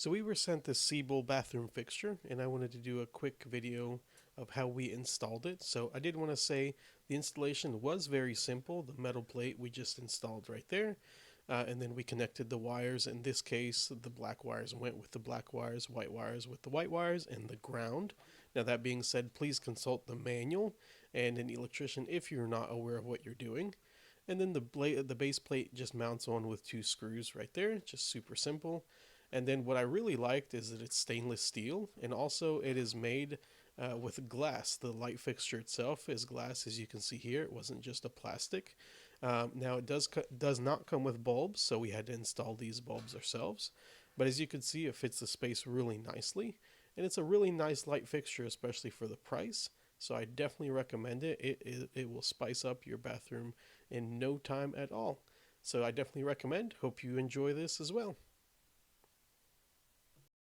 So we were sent this Siebel bathroom fixture, and I wanted to do a quick video of how we installed it. So I did want to say the installation was very simple. The metal plate we just installed right there, and then we connected the wires. In this case, the black wires went with the black wires, white wires with the white wires, and the ground. Now that being said, please consult the manual and an electrician if you're not aware of what you're doing. And then the base plate just mounts on with two screws right there, just super simple. And then what I really liked is that it's stainless steel, and also it is made with glass. The light fixture itself is glass, as you can see here. It wasn't just a plastic. Now it does not come with bulbs, so we had to install these bulbs ourselves. But as you can see, it fits the space really nicely, and it's a really nice light fixture, especially for the price. So I definitely recommend it. It will spice up your bathroom in no time at all. So I definitely recommend. Hope you enjoy this as well.